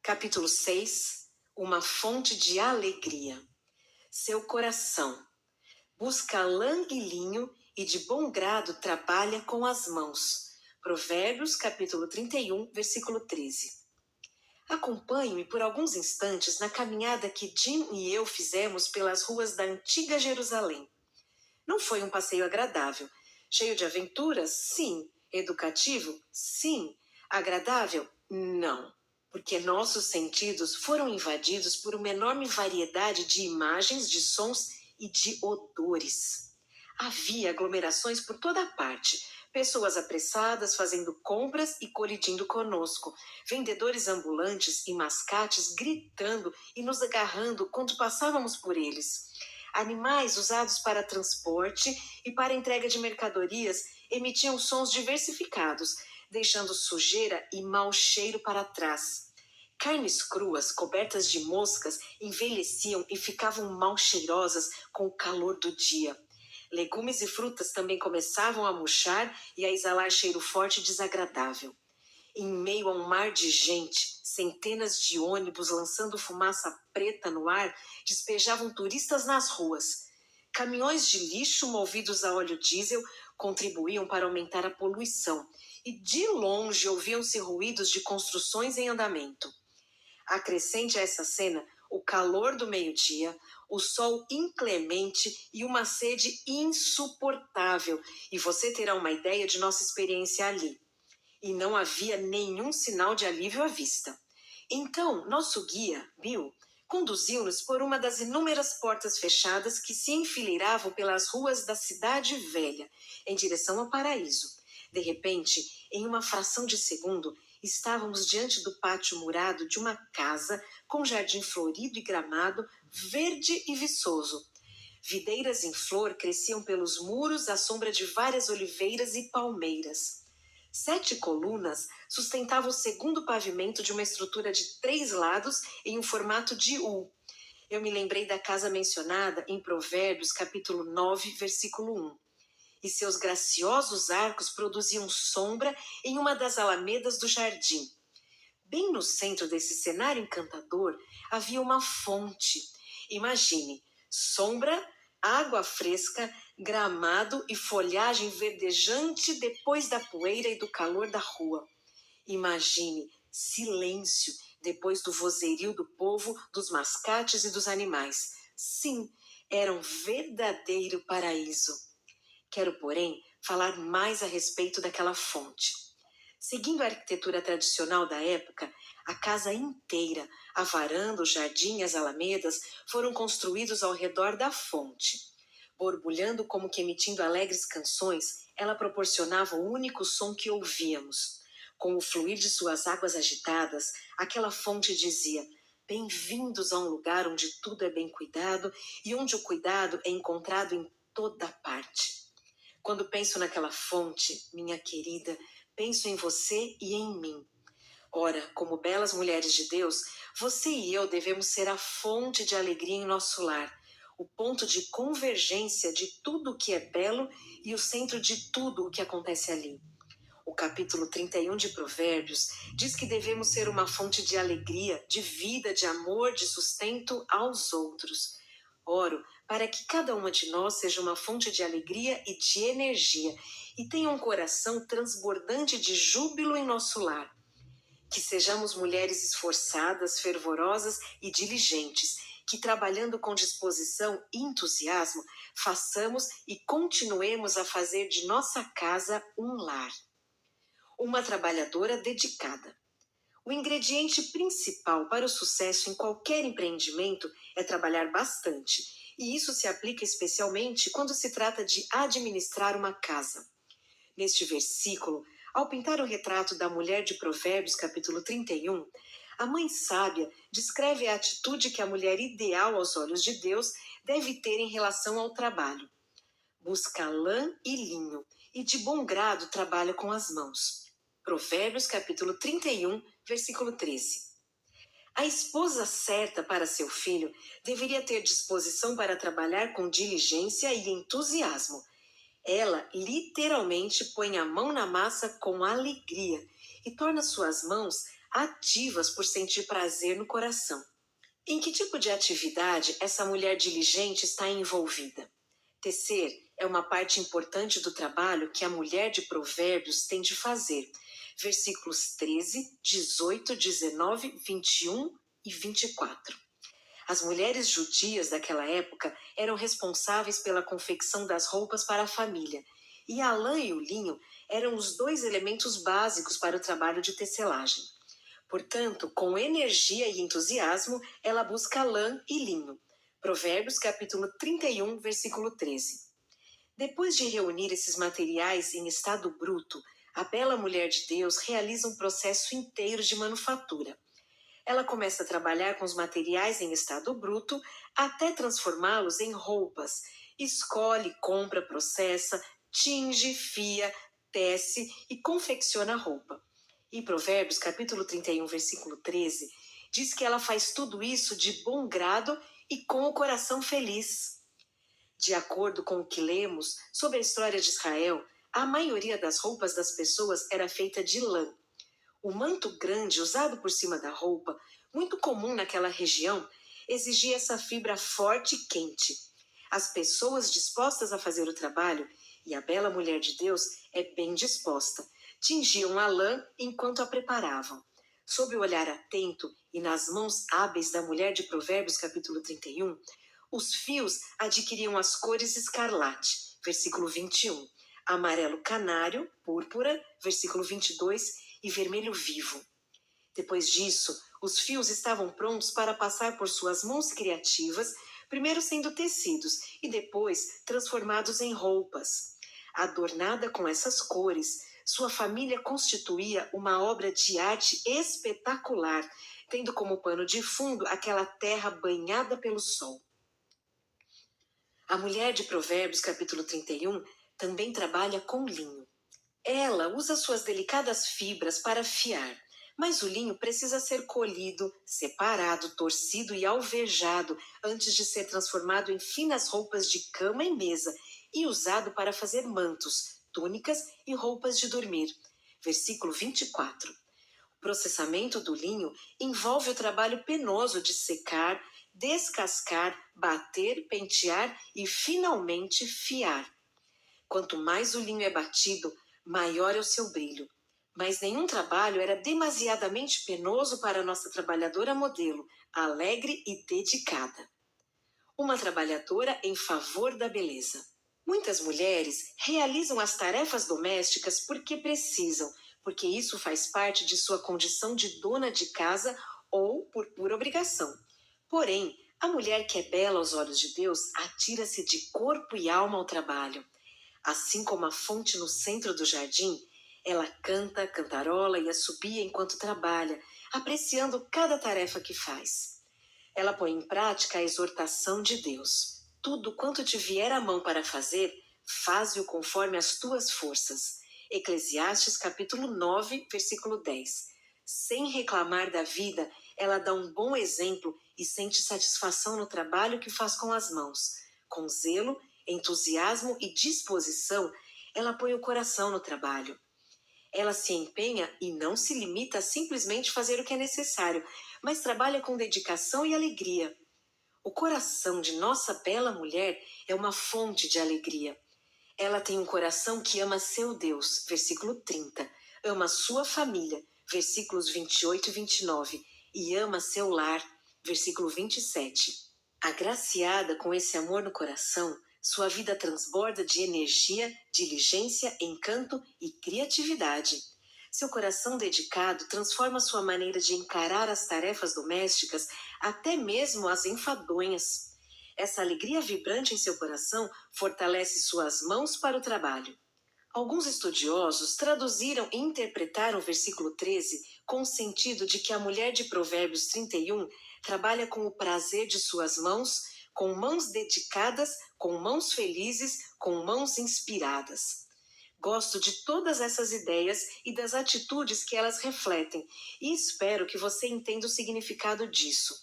Capítulo 6. Uma fonte de alegria. Seu coração busca lã e linho e de bom grado trabalha com as mãos. Provérbios, capítulo 31, versículo 13. Acompanhe-me por alguns instantes na caminhada que Jim e eu fizemos pelas ruas da antiga Jerusalém. Não foi um passeio agradável. Cheio de aventuras? Sim. Educativo? Sim. Agradável? Não. Porque nossos sentidos foram invadidos por uma enorme variedade de imagens, de sons e de odores. Havia aglomerações por toda parte, pessoas apressadas fazendo compras e colidindo conosco, vendedores ambulantes e mascates gritando e nos agarrando quando passávamos por eles. Animais usados para transporte e para entrega de mercadorias emitiam sons diversificados, deixando sujeira e mau cheiro para trás. Carnes cruas, cobertas de moscas, envelheciam e ficavam mal cheirosas com o calor do dia. Legumes e frutas também começavam a murchar e a exalar cheiro forte e desagradável. Em meio a um mar de gente, centenas de ônibus lançando fumaça preta no ar despejavam turistas nas ruas. Caminhões de lixo movidos a óleo diesel contribuíam para aumentar a poluição e de longe ouviam-se ruídos de construções em andamento. Acrescente a essa cena o calor do meio-dia, o sol inclemente e uma sede insuportável, e você terá uma ideia de nossa experiência ali. E não havia nenhum sinal de alívio à vista. Então, nosso guia, Bill, conduziu-nos por uma das inúmeras portas fechadas que se enfileiravam pelas ruas da cidade velha, em direção ao paraíso. De repente, em uma fração de segundo, estávamos diante do pátio murado de uma casa com jardim florido e gramado, verde e viçoso. Videiras em flor cresciam pelos muros à sombra de várias oliveiras e palmeiras. 7 colunas sustentavam o segundo pavimento de uma estrutura de 3 lados em um formato de U. Eu me lembrei da casa mencionada em Provérbios, capítulo 9, versículo 1. E seus graciosos arcos produziam sombra em uma das alamedas do jardim. Bem no centro desse cenário encantador havia uma fonte. Imagine, sombra, água fresca, gramado e folhagem verdejante depois da poeira e do calor da rua. Imagine, silêncio depois do vozerio do povo, dos mascates e dos animais. Sim, era um verdadeiro paraíso. Quero, porém, falar mais a respeito daquela fonte. Seguindo a arquitetura tradicional da época, a casa inteira, a varanda, o jardim e as alamedas foram construídos ao redor da fonte. Borbulhando como que emitindo alegres canções, ela proporcionava o único som que ouvíamos. Com o fluir de suas águas agitadas, aquela fonte dizia: bem-vindos a um lugar onde tudo é bem cuidado e onde o cuidado é encontrado em toda parte. Quando penso naquela fonte, minha querida, penso em você e em mim. Ora, como belas mulheres de Deus, você e eu devemos ser a fonte de alegria em nosso lar, o ponto de convergência de tudo o que é belo e o centro de tudo o que acontece ali. O capítulo 31 de Provérbios diz que devemos ser uma fonte de alegria, de vida, de amor, de sustento aos outros. Oro para que cada uma de nós seja uma fonte de alegria e de energia e tenha um coração transbordante de júbilo em nosso lar. Que sejamos mulheres esforçadas, fervorosas e diligentes, que trabalhando com disposição e entusiasmo, façamos e continuemos a fazer de nossa casa um lar. Uma trabalhadora dedicada. O ingrediente principal para o sucesso em qualquer empreendimento é trabalhar bastante, e isso se aplica especialmente quando se trata de administrar uma casa. Neste versículo, ao pintar o retrato da mulher de Provérbios, capítulo 31, a mãe sábia descreve a atitude que a mulher ideal aos olhos de Deus deve ter em relação ao trabalho. Busca lã e linho, e de bom grado trabalha com as mãos. Provérbios, capítulo 31, versículo 13. A esposa certa para seu filho deveria ter disposição para trabalhar com diligência e entusiasmo. Ela literalmente põe a mão na massa com alegria e torna suas mãos ativas por sentir prazer no coração. Em que tipo de atividade essa mulher diligente está envolvida? Tecer é uma parte importante do trabalho que a mulher de Provérbios tem de fazer. Versículos 13, 18, 19, 21 e 24. As mulheres judias daquela época eram responsáveis pela confecção das roupas para a família, e a lã e o linho eram os dois elementos básicos para o trabalho de tecelagem. Portanto, com energia e entusiasmo, ela busca lã e linho. Provérbios capítulo 31, versículo 13. Depois de reunir esses materiais em estado bruto, a bela mulher de Deus realiza um processo inteiro de manufatura. Ela começa a trabalhar com os materiais em estado bruto até transformá-los em roupas. Escolhe, compra, processa, tinge, fia, tece e confecciona a roupa. E Provérbios, capítulo 31, versículo 13, diz que ela faz tudo isso de bom grado e com o coração feliz. De acordo com o que lemos sobre a história de Israel, a maioria das roupas das pessoas era feita de lã. O manto grande usado por cima da roupa, muito comum naquela região, exigia essa fibra forte e quente. As pessoas dispostas a fazer o trabalho, e a bela mulher de Deus é bem disposta, tingiam a lã enquanto a preparavam. Sob o olhar atento e nas mãos hábeis da mulher de Provérbios capítulo 31, os fios adquiriam as cores escarlate, versículo 21, amarelo canário, púrpura, versículo 22, e vermelho vivo. Depois disso, os fios estavam prontos para passar por suas mãos criativas, primeiro sendo tecidos e depois transformados em roupas. Adornada com essas cores, sua família constituía uma obra de arte espetacular, tendo como pano de fundo aquela terra banhada pelo sol. A mulher de Provérbios, capítulo 31, também trabalha com linho. Ela usa suas delicadas fibras para fiar, mas o linho precisa ser colhido, separado, torcido e alvejado antes de ser transformado em finas roupas de cama e mesa e usado para fazer mantos, túnicas e roupas de dormir. Versículo 24. O processamento do linho envolve o trabalho penoso de secar, descascar, bater, pentear e, finalmente, fiar. Quanto mais o linho é batido, maior é o seu brilho. Mas nenhum trabalho era demasiadamente penoso para a nossa trabalhadora modelo, alegre e dedicada. Uma trabalhadora em favor da beleza. Muitas mulheres realizam as tarefas domésticas porque precisam, porque isso faz parte de sua condição de dona de casa ou por pura obrigação. Porém, a mulher que é bela aos olhos de Deus atira-se de corpo e alma ao trabalho. Assim como a fonte no centro do jardim, ela canta, cantarola e assobia enquanto trabalha, apreciando cada tarefa que faz. Ela põe em prática a exortação de Deus. Tudo quanto te vier à mão para fazer, faze-o conforme as tuas forças. Eclesiastes capítulo 9, versículo 10. Sem reclamar da vida, ela dá um bom exemplo e sente satisfação no trabalho que faz com as mãos. Com zelo, entusiasmo e disposição, ela põe o coração no trabalho. Ela se empenha e não se limita a simplesmente fazer o que é necessário, mas trabalha com dedicação e alegria. O coração de nossa bela mulher é uma fonte de alegria. Ela tem um coração que ama seu Deus, versículo 30, ama sua família, versículos 28 e 29, e ama seu lar, versículo 27. Agraciada com esse amor no coração, sua vida transborda de energia, diligência, encanto e criatividade. Seu coração dedicado transforma sua maneira de encarar as tarefas domésticas, até mesmo as enfadonhas. Essa alegria vibrante em seu coração fortalece suas mãos para o trabalho. Alguns estudiosos traduziram e interpretaram o versículo 13 com o sentido de que a mulher de Provérbios 31 trabalha com o prazer de suas mãos, com mãos dedicadas, com mãos felizes, com mãos inspiradas. Gosto de todas essas ideias e das atitudes que elas refletem, e espero que você entenda o significado disso.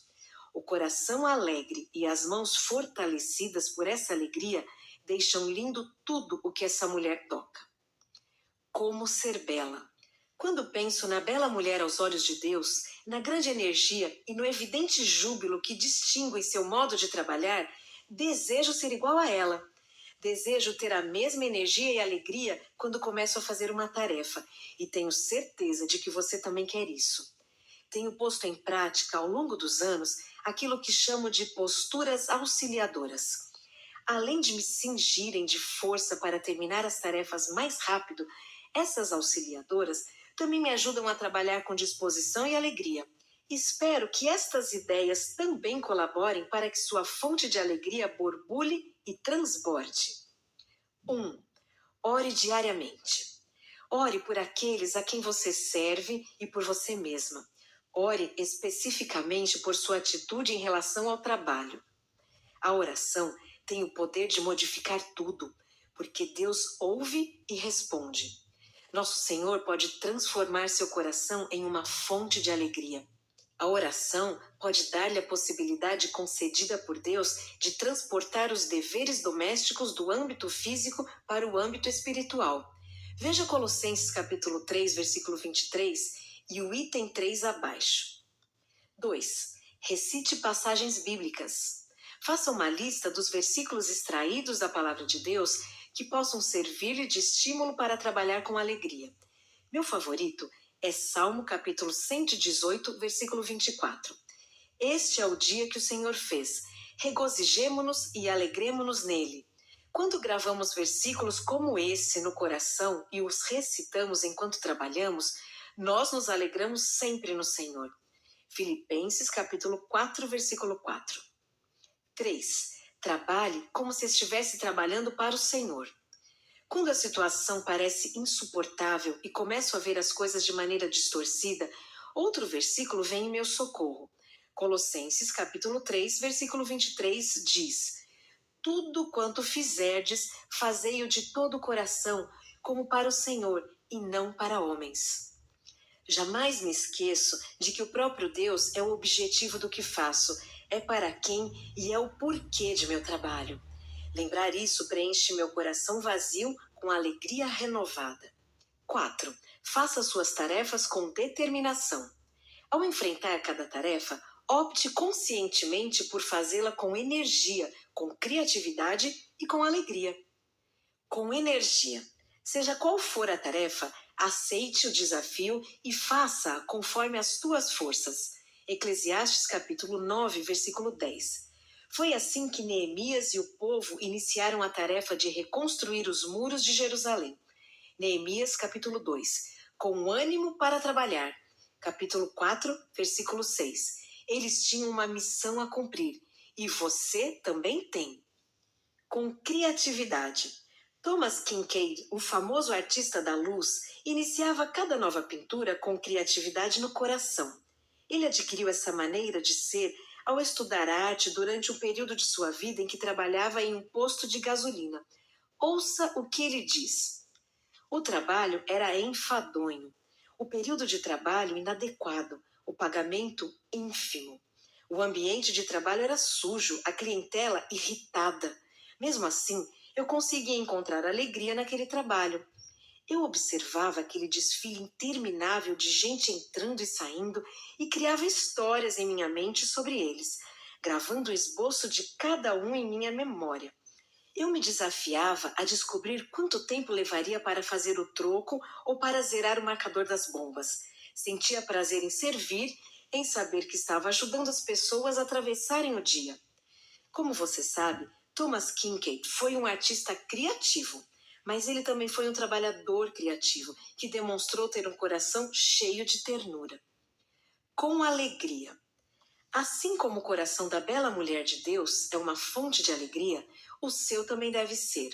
O coração alegre e as mãos fortalecidas por essa alegria deixam lindo tudo o que essa mulher toca. Como ser bela. Quando penso na bela mulher aos olhos de Deus, na grande energia e no evidente júbilo que distingue seu modo de trabalhar, desejo ser igual a ela. Desejo ter a mesma energia e alegria quando começo a fazer uma tarefa, e tenho certeza de que você também quer isso. Tenho posto em prática ao longo dos anos aquilo que chamo de posturas auxiliadoras. Além de me cingirem de força para terminar as tarefas mais rápido, essas auxiliadoras também me ajudam a trabalhar com disposição e alegria. Espero que estas ideias também colaborem para que sua fonte de alegria borbulhe e transborde. 1. Ore diariamente. Ore por aqueles a quem você serve e por você mesma. Ore especificamente por sua atitude em relação ao trabalho. A oração tem o poder de modificar tudo, porque Deus ouve e responde. Nosso Senhor pode transformar seu coração em uma fonte de alegria. A oração pode dar-lhe a possibilidade concedida por Deus de transportar os deveres domésticos do âmbito físico para o âmbito espiritual. Veja Colossenses capítulo 3, versículo 23 e o item 3 abaixo. 2. Recite passagens bíblicas. Faça uma lista dos versículos extraídos da Palavra de Deus que possam servir-lhe de estímulo para trabalhar com alegria. Meu favorito é Salmo capítulo 118, versículo 24. Este é o dia que o Senhor fez. Regozijemo-nos e alegremo-nos nele. Quando gravamos versículos como esse no coração e os recitamos enquanto trabalhamos, nós nos alegramos sempre no Senhor. Filipenses capítulo 4, versículo 4. 3. Trabalhe como se estivesse trabalhando para o Senhor. Quando a situação parece insuportável e começo a ver as coisas de maneira distorcida, outro versículo vem em meu socorro. Colossenses capítulo 3, versículo 23 diz: Tudo quanto fizerdes, fazei-o de todo o coração, como para o Senhor e não para homens. Jamais me esqueço de que o próprio Deus é o objetivo do que faço, é para quem e é o porquê de meu trabalho. Lembrar isso preenche meu coração vazio com alegria renovada. 4. Faça suas tarefas com determinação. Ao enfrentar cada tarefa, opte conscientemente por fazê-la com energia, com criatividade e com alegria. Com energia. Seja qual for a tarefa, aceite o desafio e faça-a conforme as tuas forças. Eclesiastes capítulo 9, versículo 10. Foi assim que Neemias e o povo iniciaram a tarefa de reconstruir os muros de Jerusalém. Neemias capítulo 2. Com ânimo para trabalhar. Capítulo 4, versículo 6. Eles tinham uma missão a cumprir, e você também tem. Com criatividade. Thomas Kinkade, o famoso artista da luz, iniciava cada nova pintura com criatividade no coração. Ele adquiriu essa maneira de ser ao estudar arte durante um período de sua vida em que trabalhava em um posto de gasolina. Ouça o que ele diz. O trabalho era enfadonho, o período de trabalho inadequado, o pagamento ínfimo. O ambiente de trabalho era sujo, a clientela irritada. Mesmo assim, eu conseguia encontrar alegria naquele trabalho. Eu observava aquele desfile interminável de gente entrando e saindo e criava histórias em minha mente sobre eles, gravando o esboço de cada um em minha memória. Eu me desafiava a descobrir quanto tempo levaria para fazer o troco ou para zerar o marcador das bombas. Sentia prazer em servir, em saber que estava ajudando as pessoas a atravessarem o dia. Como você sabe, Thomas Kinkade foi um artista criativo, mas ele também foi um trabalhador criativo que demonstrou ter um coração cheio de ternura. Com alegria. Assim como o coração da bela mulher de Deus é uma fonte de alegria, o seu também deve ser.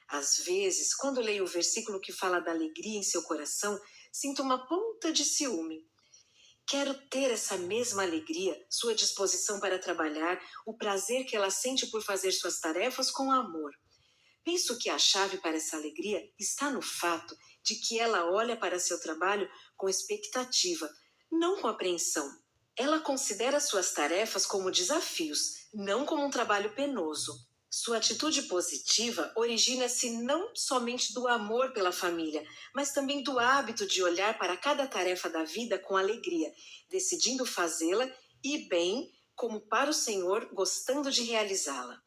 Às vezes, quando leio o versículo que fala da alegria em seu coração, sinto uma ponta de ciúme. Quero ter essa mesma alegria, sua disposição para trabalhar, o prazer que ela sente por fazer suas tarefas com amor. Penso que a chave para essa alegria está no fato de que ela olha para seu trabalho com expectativa, não com apreensão. Ela considera suas tarefas como desafios, não como um trabalho penoso. Sua atitude positiva origina-se não somente do amor pela família, mas também do hábito de olhar para cada tarefa da vida com alegria, decidindo fazê-la e bem, como para o Senhor, gostando de realizá-la.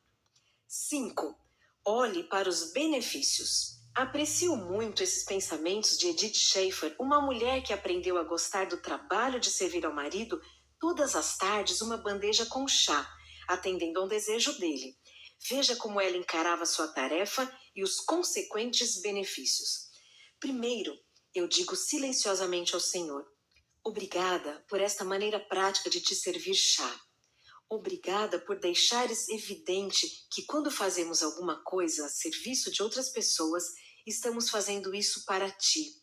5. Olhe para os benefícios. Aprecio muito esses pensamentos de Edith Schaefer, uma mulher que aprendeu a gostar do trabalho de servir ao marido todas as tardes uma bandeja com chá, atendendo a um desejo dele. Veja como ela encarava sua tarefa e os consequentes benefícios. Primeiro, eu digo silenciosamente ao Senhor: obrigada por esta maneira prática de te servir chá. Obrigada por deixares evidente que quando fazemos alguma coisa a serviço de outras pessoas, estamos fazendo isso para ti.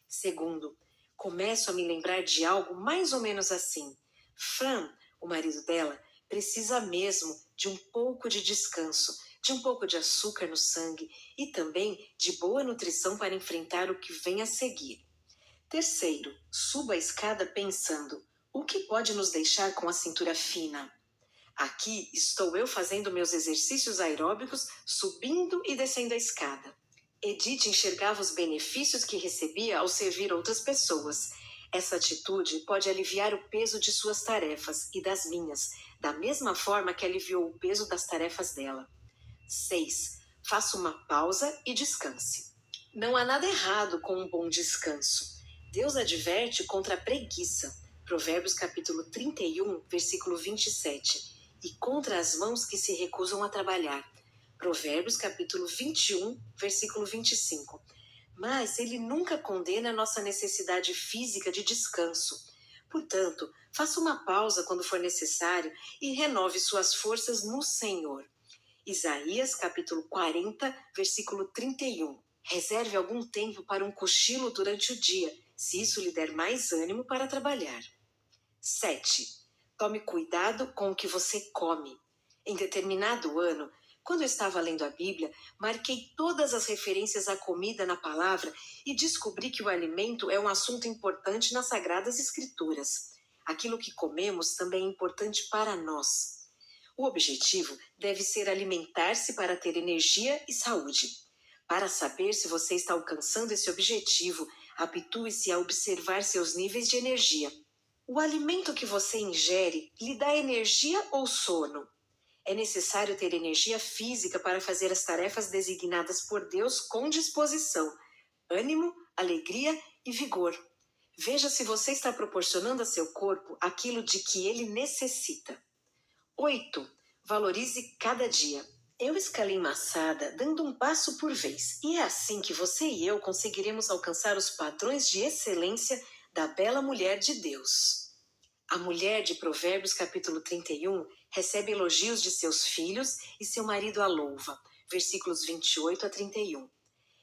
Segundo, começo a me lembrar de algo mais ou menos assim. Fran, o marido dela, precisa mesmo de um pouco de descanso, de um pouco de açúcar no sangue e também de boa nutrição para enfrentar o que vem a seguir. Terceiro, suba a escada pensando: o que pode nos deixar com a cintura fina? Aqui estou eu fazendo meus exercícios aeróbicos, subindo e descendo a escada. Edith enxergava os benefícios que recebia ao servir outras pessoas. Essa atitude pode aliviar o peso de suas tarefas e das minhas, da mesma forma que aliviou o peso das tarefas dela. 6. Faça uma pausa e descanse. Não há nada errado com um bom descanso. Deus adverte contra a preguiça. Provérbios capítulo 31, versículo 27. E contra as mãos que se recusam a trabalhar. Provérbios capítulo 21, versículo 25. Mas ele nunca condena a nossa necessidade física de descanso. Portanto, faça uma pausa quando for necessário e renove suas forças no Senhor. Isaías capítulo 40, versículo 31. Reserve algum tempo para um cochilo durante o dia, se isso lhe der mais ânimo para trabalhar. 7. Tome cuidado com o que você come. Em determinado ano, quando eu estava lendo a Bíblia, marquei todas as referências à comida na palavra e descobri que o alimento é um assunto importante nas Sagradas Escrituras. Aquilo que comemos também é importante para nós. O objetivo deve ser alimentar-se para ter energia e saúde. Para saber se você está alcançando esse objetivo, habitue-se a observar seus níveis de energia. O alimento que você ingere lhe dá energia ou sono? É necessário ter energia física para fazer as tarefas designadas por Deus com disposição, ânimo, alegria e vigor. Veja se você está proporcionando a seu corpo aquilo de que ele necessita. 8. Valorize cada dia. Eu escalei Massada dando um passo por vez, e é assim que você e eu conseguiremos alcançar os padrões de excelência da bela mulher de Deus. A mulher de Provérbios capítulo 31 recebe elogios de seus filhos e seu marido a louva, versículos 28 a 31.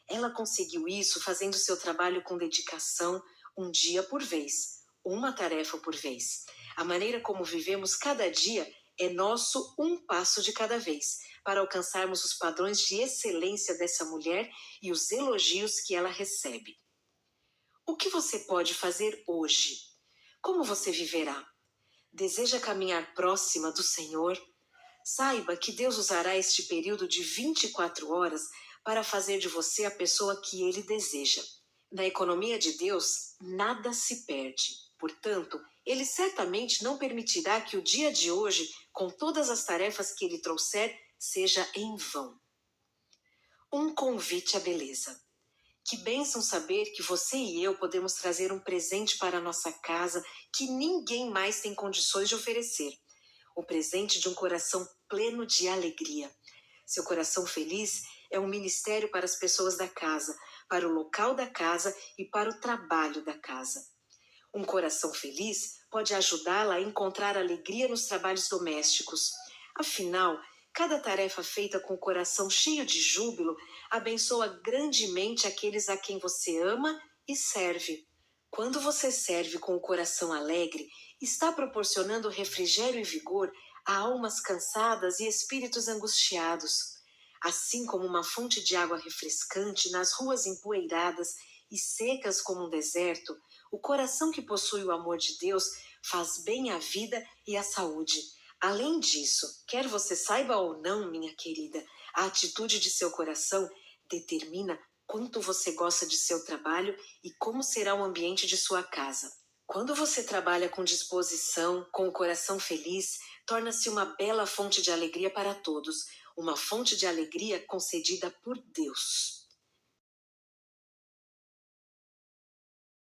Ela conseguiu isso fazendo seu trabalho com dedicação, um dia por vez, uma tarefa por vez. A maneira como vivemos cada dia é nosso um passo de cada vez, para alcançarmos os padrões de excelência dessa mulher e os elogios que ela recebe. O que você pode fazer hoje? Como você viverá? Deseja caminhar próxima do Senhor? Saiba que Deus usará este período de 24 horas para fazer de você a pessoa que Ele deseja. Na economia de Deus, nada se perde. Portanto, Ele certamente não permitirá que o dia de hoje, com todas as tarefas que Ele trouxer, seja em vão. Um convite à beleza. Que bênção saber que você e eu podemos trazer um presente para a nossa casa que ninguém mais tem condições de oferecer. O presente de um coração pleno de alegria. Seu coração feliz é um ministério para as pessoas da casa, para o local da casa e para o trabalho da casa. Um coração feliz pode ajudá-la a encontrar alegria nos trabalhos domésticos. Afinal, cada tarefa feita com o coração cheio de júbilo abençoa grandemente aqueles a quem você ama e serve. Quando você serve com o coração alegre, está proporcionando refrigério e vigor a almas cansadas e espíritos angustiados. Assim como uma fonte de água refrescante nas ruas empoeiradas e secas como um deserto, o coração que possui o amor de Deus faz bem à vida e à saúde. Além disso, quer você saiba ou não, minha querida, a atitude de seu coração determina quanto você gosta de seu trabalho e como será o ambiente de sua casa. Quando você trabalha com disposição, com o coração feliz, torna-se uma bela fonte de alegria para todos, uma fonte de alegria concedida por Deus.